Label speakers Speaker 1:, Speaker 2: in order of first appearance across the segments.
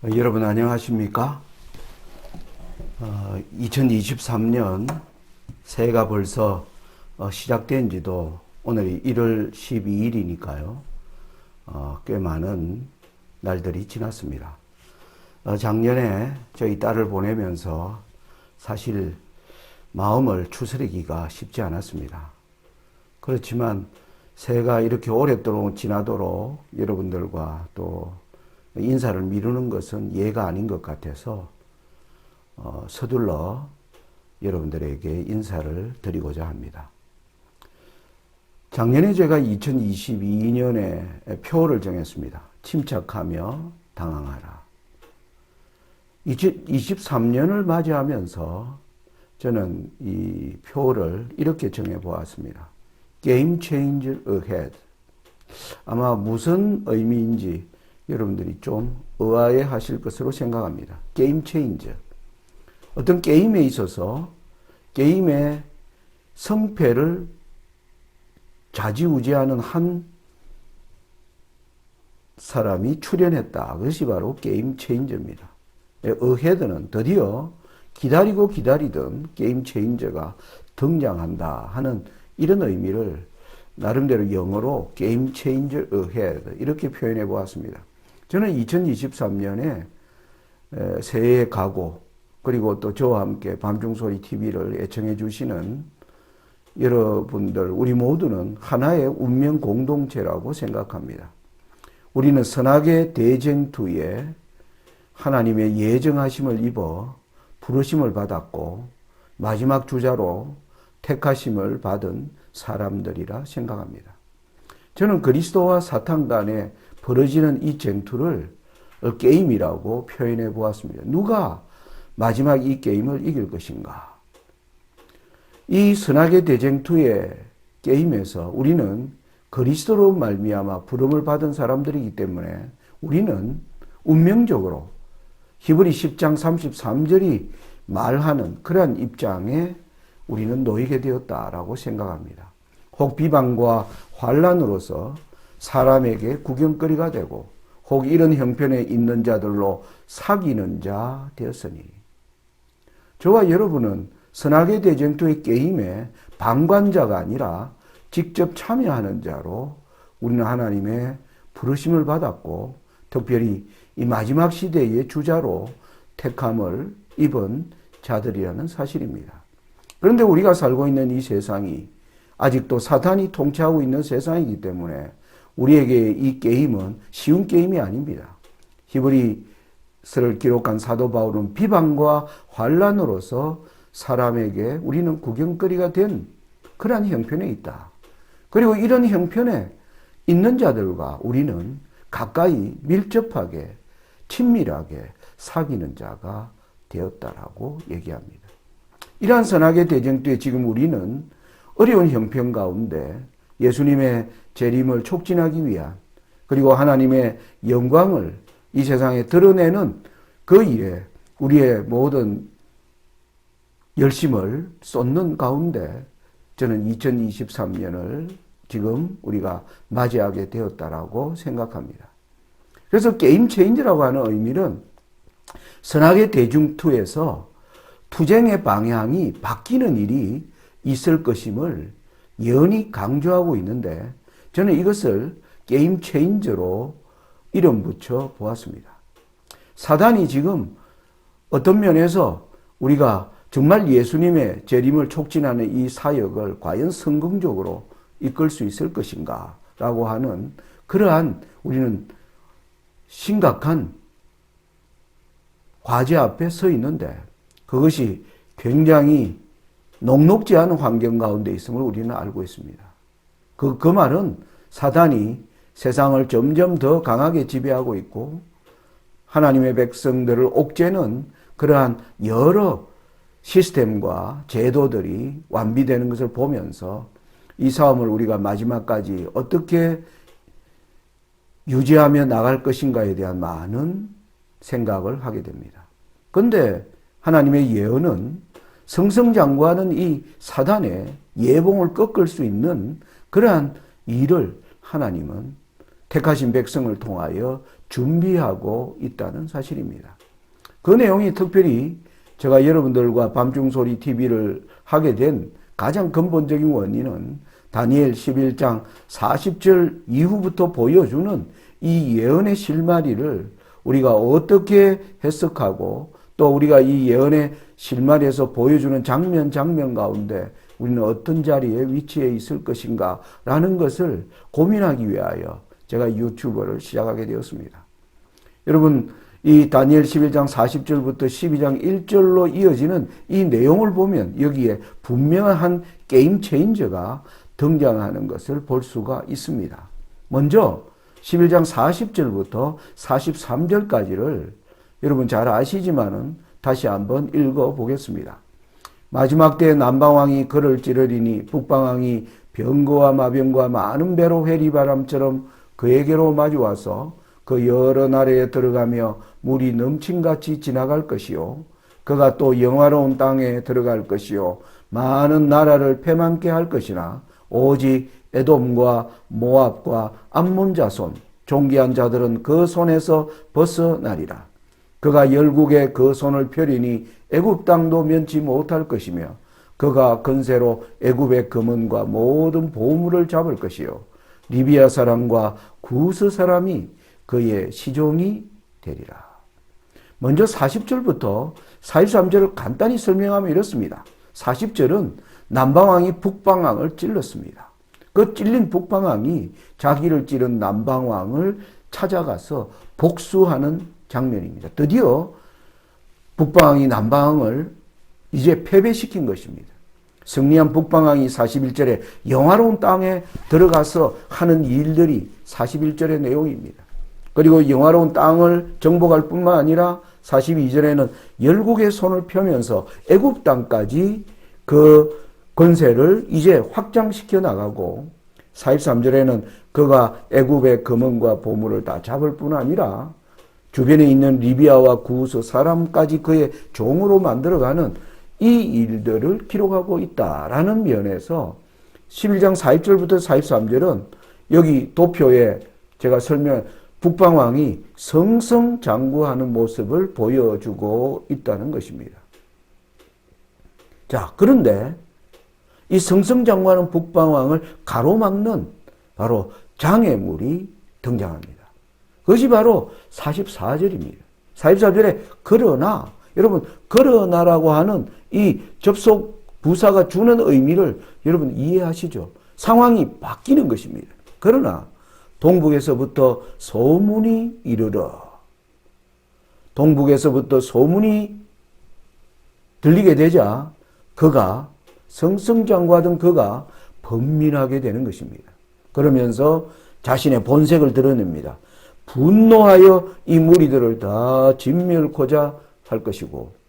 Speaker 1: 여러분 안녕하십니까? 2023년 새해가 벌써 시작된 지도 오늘이 1월 12일이니까요. 꽤 많은 날들이 지났습니다. 작년에 저희 딸을 보내면서 사실 마음을 추스르기가 쉽지 않았습니다. 그렇지만 새해가 이렇게 오랫도록 지나도록 여러분들과 또 인사를 미루는 것은 예가 아닌 것 같아서 서둘러 여러분들에게 인사를 드리고자 합니다. 작년에 제가 2022년에 표를 정했습니다. 침착하며 당황하라. 2023년을 맞이하면서 저는 이 표를 이렇게 정해보았습니다. Game changer ahead. 아마 무슨 의미인지 여러분들이 좀 의아해 하실 것으로 생각합니다. 게임 체인저. 어떤 게임에 있어서 게임의 성패를 좌지우지하는 한 사람이 출연했다. 그것이 바로 게임 체인저입니다. 어헤드는 드디어 기다리고 기다리던 게임 체인저가 등장한다 하는 이런 의미를 나름대로 영어로 게임 체인저 어헤드 이렇게 표현해 보았습니다. 저는 2023년에 새해 각오 그리고 또 저와 함께 밤중소리 TV를 애청해 주시는 여러분들 우리 모두는 하나의 운명 공동체라고 생각합니다. 우리는 선악의 대쟁투에 하나님의 예정하심을 입어 부르심을 받았고 마지막 주자로 택하심을 받은 사람들이라 생각합니다. 저는 그리스도와 사탄 간에 벌어지는 이 쟁투를 게임이라고 표현해 보았습니다. 누가 마지막 이 게임을 이길 것인가? 이 선악의 대쟁투의 게임에서 우리는 그리스도로 말미암아 부름을 받은 사람들이기 때문에 우리는 운명적으로 히브리 10장 33절이 말하는 그러한 입장에 우리는 놓이게 되었다라고 생각합니다. 혹 비방과 환난으로서 사람에게 구경거리가 되고 혹 이런 형편에 있는 자들로 사귀는 자 되었으니 저와 여러분은 선악의 대쟁투의 게임에 방관자가 아니라 직접 참여하는 자로 우리는 하나님의 부르심을 받았고 특별히 이 마지막 시대의 주자로 택함을 입은 자들이라는 사실입니다. 그런데 우리가 살고 있는 이 세상이 아직도 사탄이 통치하고 있는 세상이기 때문에 우리에게 이 게임은 쉬운 게임이 아닙니다. 히브리서를 기록한 사도 바울은 비방과 환난으로서 사람에게 우리는 구경거리가 된 그러한 형편에 있다. 그리고 이런 형편에 있는 자들과 우리는 가까이 밀접하게 친밀하게 사귀는 자가 되었다라고 얘기합니다. 이러한 선악의 대쟁투에 지금 우리는 어려운 형편 가운데 예수님의 재림을 촉진하기 위한 그리고 하나님의 영광을 이 세상에 드러내는 그 일에 우리의 모든 열심을 쏟는 가운데 저는 2023년을 지금 우리가 맞이하게 되었다라고 생각합니다. 그래서 게임 체인저라고 하는 의미는 선악의 대쟁투에서 투쟁의 방향이 바뀌는 일이 있을 것임을 연히 강조하고 있는데 저는 이것을 게임 체인저로 이름 붙여 보았습니다. 사단이 지금 어떤 면에서 우리가 정말 예수님의 재림을 촉진하는 이 사역을 과연 성공적으로 이끌 수 있을 것인가 라고 하는 그러한 우리는 심각한 과제 앞에 서 있는데 그것이 굉장히 녹록지 않은 환경 가운데 있음을 우리는 알고 있습니다. 그 말은 사단이 세상을 점점 더 강하게 지배하고 있고 하나님의 백성들을 옥죄는 그러한 여러 시스템과 제도들이 완비되는 것을 보면서 이 싸움을 우리가 마지막까지 어떻게 유지하며 나갈 것인가에 대한 많은 생각을 하게 됩니다. 그런데 하나님의 예언은 승승장구하는 이 사단의 예봉을 꺾을 수 있는 그러한 일을 하나님은 택하신 백성을 통하여 준비하고 있다는 사실입니다. 그 내용이 특별히 제가 여러분들과 밤중소리 TV를 하게 된 가장 근본적인 원인은 다니엘 11장 40절 이후부터 보여주는 이 예언의 실마리를 우리가 어떻게 해석하고 또 우리가 이 예언의 실마리에서 보여주는 장면 가운데 우리는 어떤 자리에 위치해 있을 것인가 라는 것을 고민하기 위하여 제가 유튜브를 시작하게 되었습니다. 여러분, 이 다니엘 11장 40절부터 12장 1절로 이어지는 이 내용을 보면 여기에 분명한 한 게임 체인저가 등장하는 것을 볼 수가 있습니다. 먼저 11장 40절부터 43절까지를 여러분 잘 아시지만은 다시 한번 읽어 보겠습니다. 마지막 때에 남방왕이 그를 찌르리니 북방왕이 병거와 마병과 많은 배로 회리바람처럼 그에게로 마주와서 그 여러 나라에 들어가며 물이 넘침같이 지나갈 것이요 그가 또 영화로운 땅에 들어갈 것이요 많은 나라를 패망케 할 것이나 오직 에돔과 모압과 암몬 자손 존귀한 자들은 그 손에서 벗어나리라. 그가 열국에 그 손을 펴리니 애굽 땅도 면치 못할 것이며 그가 건세로 애굽의 금은과 모든 보물을 잡을 것이요 리비아 사람과 구스 사람이 그의 시종이 되리라. 먼저 40절부터 43절을 간단히 설명하면 이렇습니다. 40절은 남방왕이 북방왕을 찔렀습니다. 그 찔린 북방왕이 자기를 찌른 남방왕을 찾아가서 복수하는 장면입니다. 드디어 북방왕이 남방왕을 이제 패배시킨 것입니다. 승리한 북방왕이 41절에 영화로운 땅에 들어가서 하는 일들이 41절의 내용입니다. 그리고 영화로운 땅을 정복할 뿐만 아니라 42절에는 열국의 손을 펴면서 애굽 땅까지 그 권세를 이제 확장시켜 나가고 43절에는 그가 애굽의 금은과 보물을 다 잡을 뿐 아니라 주변에 있는 리비아와 구스 사람까지 그의 종으로 만들어가는 이 일들을 기록하고 있다라는 면에서 11장 40절부터 43절은 여기 도표에 제가 북방왕이 승승장구하는 모습을 보여주고 있다는 것입니다. 자, 그런데 이 승승장구하는 북방왕을 가로막는 바로 장애물이 등장합니다. 그것이 바로 44절입니다. 44절에 그러나, 여러분, 그러나라고 하는 이 접속 부사가 주는 의미를 여러분 이해하시죠? 상황이 바뀌는 것입니다. 그러나 동북에서부터 소문이 이르러 동북에서부터 소문이 들리게 되자 그가 승승장구하던 그가 번민하게 되는 것입니다. 그러면서 자신의 본색을 드러냅니다. 분노하여 이 무리들을 다 진멸코자 할 것이고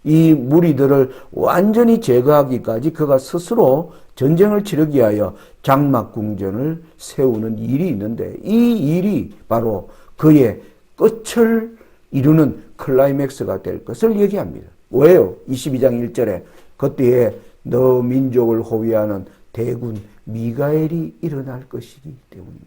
Speaker 1: 이 무리들을 완전히 제거하기까지 그가 스스로 전쟁을 치르기 위하여 장막궁전을 세우는 일이 있는데 이 일이 바로 그의 끝을 이루는 클라이맥스가 될 것을 얘기합니다. 왜요? 22장 1절에 그때에 너 민족을 호위하는 대군 미가엘이 일어날 것이기 때문입니다.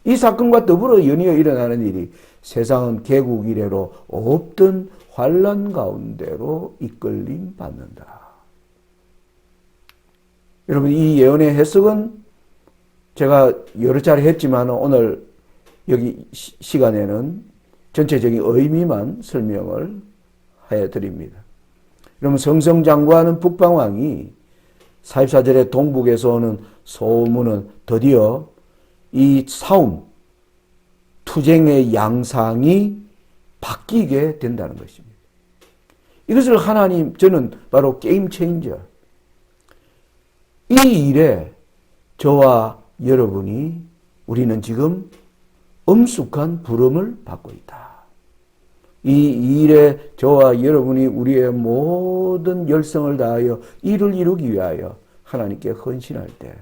Speaker 1: 이 사건과 더불어 연이어 일어나는 일이 세상은 개국 이래로 없던 환란 가운데로 이끌림 받는다. 여러분, 이 예언의 해석은 제가 여러 차례 했지만 오늘 여기 시간에는 전체적인 의미만 설명을 해드립니다. 여러분, 승승장구하는 북방왕이 44절에 동북에서 오는 소문은 드디어 이 싸움, 투쟁의 양상이 바뀌게 된다는 것입니다. 이것을 저는 바로 게임 체인저. 이 일에 저와 여러분이 우리는 지금 엄숙한 부름을 받고 있다. 이 일에 저와 여러분이 우리의 모든 열성을 다하여 이를 이루기 위하여 하나님께 헌신할 때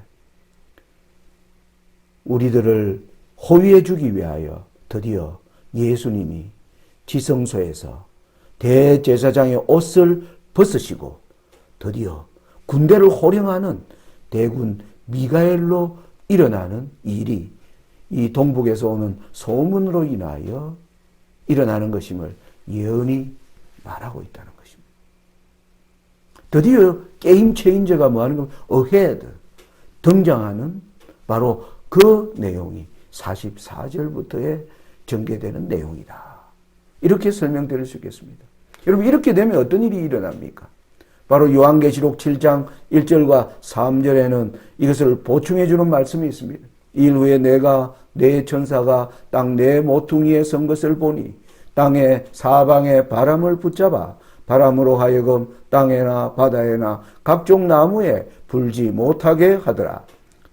Speaker 1: 우리들을 호위해 주기 위하여 드디어 예수님이 지성소에서 대제사장의 옷을 벗으시고 드디어 군대를 호령하는 대군 미가엘로 일어나는 일이 이 동북에서 오는 소문으로 인하여 일어나는 것임을 예언이 말하고 있다는 것입니다. 드디어 게임 체인저가 뭐 하는 겁니까? ahead. 등장하는 바로 그 내용이 44절부터에 전개되는 내용이다. 이렇게 설명드릴 수 있겠습니다. 여러분, 이렇게 되면 어떤 일이 일어납니까? 바로 요한계시록 7장 1절과 3절에는 이것을 보충해 주는 말씀이 있습니다. 일 후에 내가 내 천사가 땅 내 모퉁이에 선 것을 보니 땅의 사방에 바람을 붙잡아 바람으로 하여금 땅에나 바다에나 각종 나무에 불지 못하게 하더라.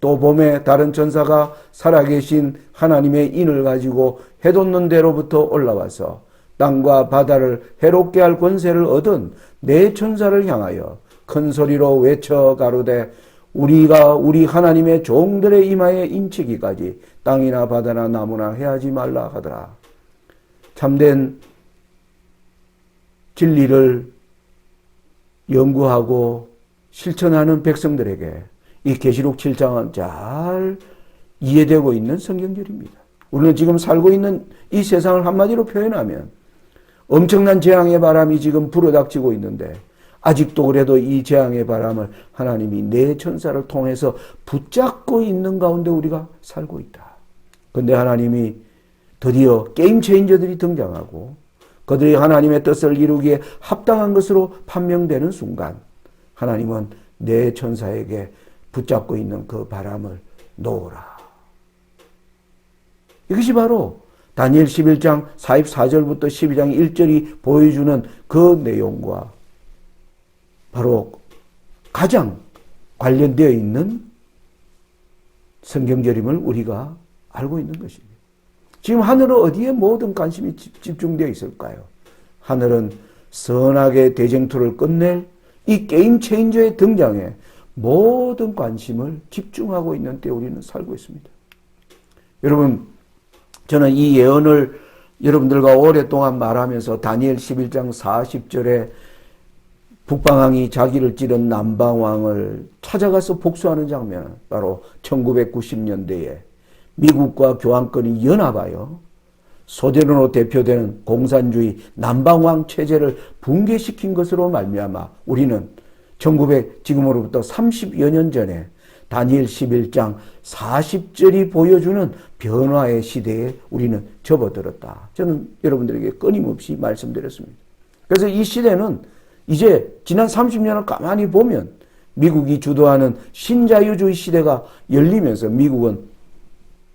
Speaker 1: 또 봄에 다른 천사가 살아계신 하나님의 인을 가지고 해돋는 데로부터 올라와서 땅과 바다를 해롭게 할 권세를 얻은 네 천사를 향하여 큰 소리로 외쳐 가로되 우리가 우리 하나님의 종들의 이마에 인치기까지 땅이나 바다나 나무나 해하지 말라 하더라. 참된 진리를 연구하고 실천하는 백성들에게 이 계시록 7장은 잘 이해되고 있는 성경절입니다. 우리는 지금 살고 있는 이 세상을 한마디로 표현하면 엄청난 재앙의 바람이 지금 불어닥치고 있는데 아직도 그래도 이 재앙의 바람을 하나님이 네 천사를 통해서 붙잡고 있는 가운데 우리가 살고 있다. 그런데 하나님이 드디어 게임 체인저들이 등장하고 그들이 하나님의 뜻을 이루기에 합당한 것으로 판명되는 순간 하나님은 네 천사에게 붙잡고 있는 그 바람을 놓으라. 이것이 바로 다니엘 11장 44절부터 12장 1절이 보여주는 그 내용과 바로 가장 관련되어 있는 성경절임을 우리가 알고 있는 것입니다. 지금 하늘은 어디에 모든 관심이 집중되어 있을까요? 하늘은 선악의 대쟁투를 끝낼 이 게임 체인저의 등장에 모든 관심을 집중하고 있는 때 우리는 살고 있습니다. 여러분, 저는 이 예언을 여러분들과 오랫동안 말하면서 다니엘 11장 40절에 북방왕이 자기를 찌른 남방왕을 찾아가서 복수하는 장면, 바로 1990년대에 미국과 교황권이 연합하여 소련으로 대표되는 공산주의 남방왕 체제를 붕괴시킨 것으로 말미암아 우리는 지금으로부터 30여 년 전에 다니엘 11장 40절이 보여주는 변화의 시대에 우리는 접어들었다. 저는 여러분들에게 끊임없이 말씀드렸습니다. 그래서 이 시대는 이제 지난 30년을 가만히 보면 미국이 주도하는 신자유주의 시대가 열리면서 미국은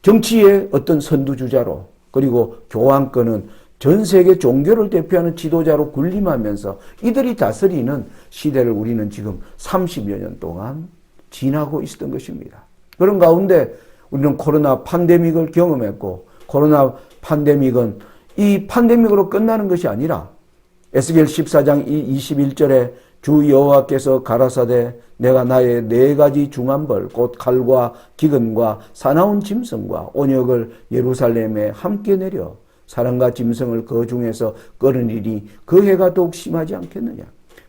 Speaker 1: 정치의 어떤 선두주자로 그리고 교황권은 전 세계 종교를 대표하는 지도자로 군림하면서 이들이 다스리는 시대를 우리는 지금 30여 년 동안 지나고 있었던 것입니다. 그런 가운데 우리는 코로나 팬데믹을 경험했고 코로나 팬데믹은 이 팬데믹으로 끝나는 것이 아니라 에스겔 14장 21절에 주 여호와께서 가라사대 내가 나의 네 가지 중한 벌 곧 칼과 기근과 사나운 짐승과 온역을 예루살렘에 함께 내려 사람과 짐승을 그 중에서 끌으리니 그 해가 더욱 심하지 않겠느냐.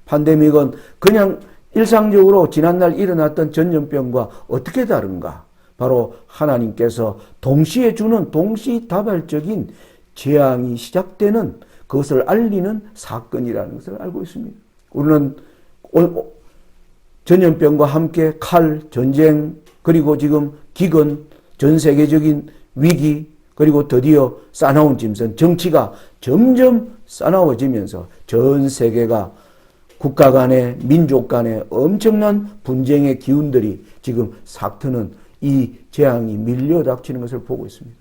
Speaker 1: 팬데믹은 그냥 일상적으로 지난날 일어났던 전염병과 어떻게 다른가? 바로 하나님께서 동시에 주는 동시다발적인 재앙이 시작되는 그것을 알리는 사건이라는 것을 알고 있습니다. 우리는 전염병과 함께 칼, 전쟁, 그리고 지금 기근, 전 세계적인 위기, 그리고 드디어 싸나운 짐승, 정치가 점점 싸나워지면서 전 세계가 국가 간의 민족 간의 엄청난 분쟁의 기운들이 지금 삭트는 이 재앙이 밀려닥치는 것을 보고 있습니다.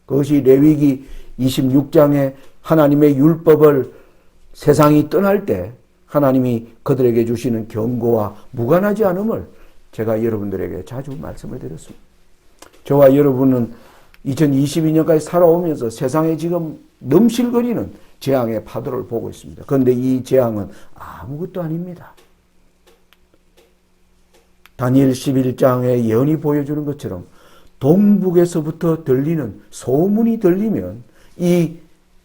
Speaker 1: 그것이 레위기 26장에 하나님의 율법을 세상이 떠날 때 하나님이 그들에게 주시는 경고와 무관하지 않음을 제가 여러분들에게 자주 말씀을 드렸습니다. 저와 여러분은 2022년까지 살아오면서 세상에 지금 넘실거리는 재앙의 파도를 보고 있습니다. 그런데 이 재앙은 아무것도 아닙니다. 다니엘 11장의 예언이 보여주는 것처럼 동북에서부터 들리는 소문이 들리면 이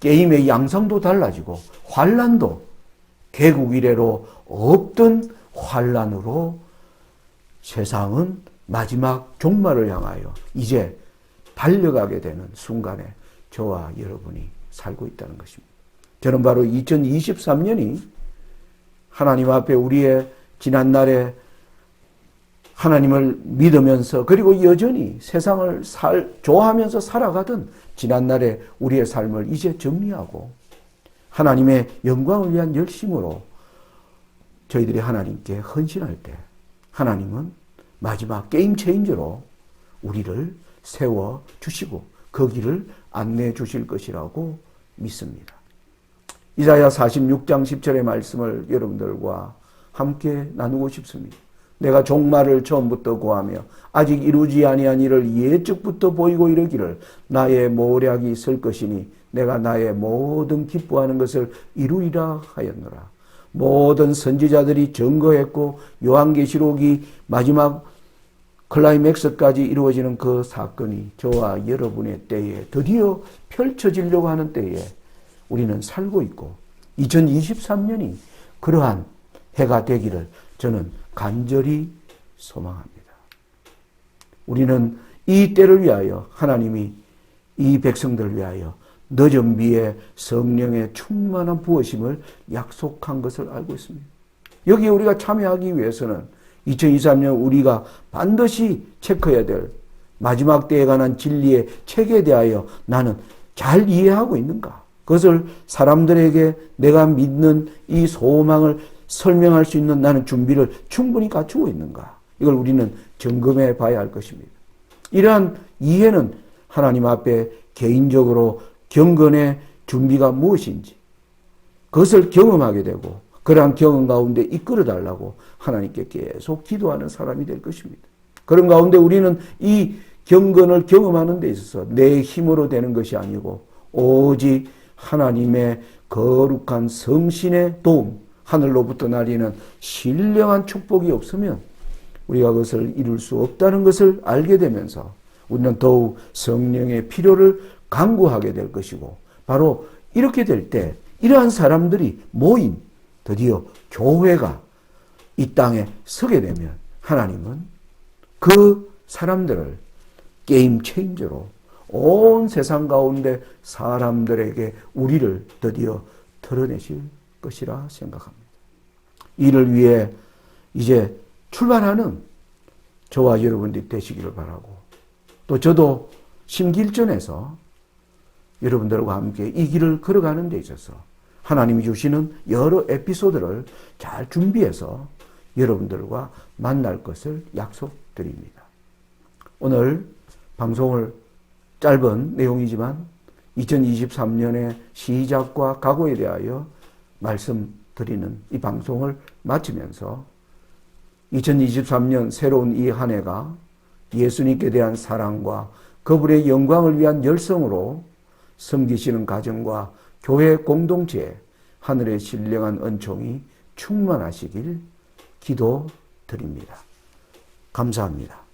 Speaker 1: 게임의 양상도 달라지고 환란도 개국 이래로 없던 환란으로 세상은 마지막 종말을 향하여 이제 달려가게 되는 순간에 저와 여러분이 살고 있다는 것입니다. 저는 바로 2023년이 하나님 앞에 우리의 지난날에 하나님을 믿으면서 그리고 여전히 세상을 좋아하면서 살아가던 지난날에 우리의 삶을 이제 정리하고 하나님의 영광을 위한 열심으로 저희들이 하나님께 헌신할 때 하나님은 마지막 게임 체인저로 우리를 세워 주시고 그 길을 안내해 주실 것이라고 믿습니다. 이사야 46장 10절의 말씀을 여러분들과 함께 나누고 싶습니다. 내가 종말을 처음부터 고하며 아직 이루지 아니한 일을 예적부터 보이고 이르기를 나의 모략이 있을 것이니 내가 나의 모든 기뻐하는 것을 이루리라 하였노라. 모든 선지자들이 증거했고 요한계시록이 마지막 클라이맥스까지 이루어지는 그 사건이 저와 여러분의 때에 드디어 펼쳐지려고 하는 때에 우리는 살고 있고 2023년이 그러한 해가 되기를 저는 간절히 소망합니다. 우리는 이 때를 위하여 하나님이 이 백성들을 위하여 늦은 비에 성령의 충만한 부어심을 약속한 것을 알고 있습니다. 여기에 우리가 참여하기 위해서는 2023년 우리가 반드시 체크해야 될 마지막 때에 관한 진리의 책에 대하여 나는 잘 이해하고 있는가? 그것을 사람들에게 내가 믿는 이 소망을 설명할 수 있는 나는 준비를 충분히 갖추고 있는가? 이걸 우리는 점검해 봐야 할 것입니다. 이러한 이해는 하나님 앞에 개인적으로 경건의 준비가 무엇인지 그것을 경험하게 되고 그러한 경험 가운데 이끌어 달라고 하나님께 계속 기도하는 사람이 될 것입니다. 그런 가운데 우리는 이 경건을 경험하는 데 있어서 내 힘으로 되는 것이 아니고 오직 하나님의 거룩한 성신의 도움, 하늘로부터 날리는 신령한 축복이 없으면 우리가 그것을 이룰 수 없다는 것을 알게 되면서 우리는 더욱 성령의 필요를 간구하게 될 것이고 바로 이렇게 될 때 이러한 사람들이 모인 드디어 교회가 이 땅에 서게 되면 하나님은 그 사람들을 게임 체인저로 온 세상 가운데 사람들에게 우리를 드디어 드러내실 것이라 생각합니다. 이를 위해 이제 출발하는 저와 여러분들이 되시기를 바라고 또 저도 심기일전에서 여러분들과 함께 이 길을 걸어가는 데 있어서 하나님이 주시는 여러 에피소드를 잘 준비해서 여러분들과 만날 것을 약속드립니다. 오늘 방송을 짧은 내용이지만 2023년의 시작과 각오에 대하여 말씀드리는 이 방송을 마치면서 2023년 새로운 이 한 해가 예수님께 대한 사랑과 그분의 영광을 위한 열성으로 섬기시는 가정과 교회 공동체에 하늘의 신령한 은총이 충만하시길 기도드립니다. 감사합니다.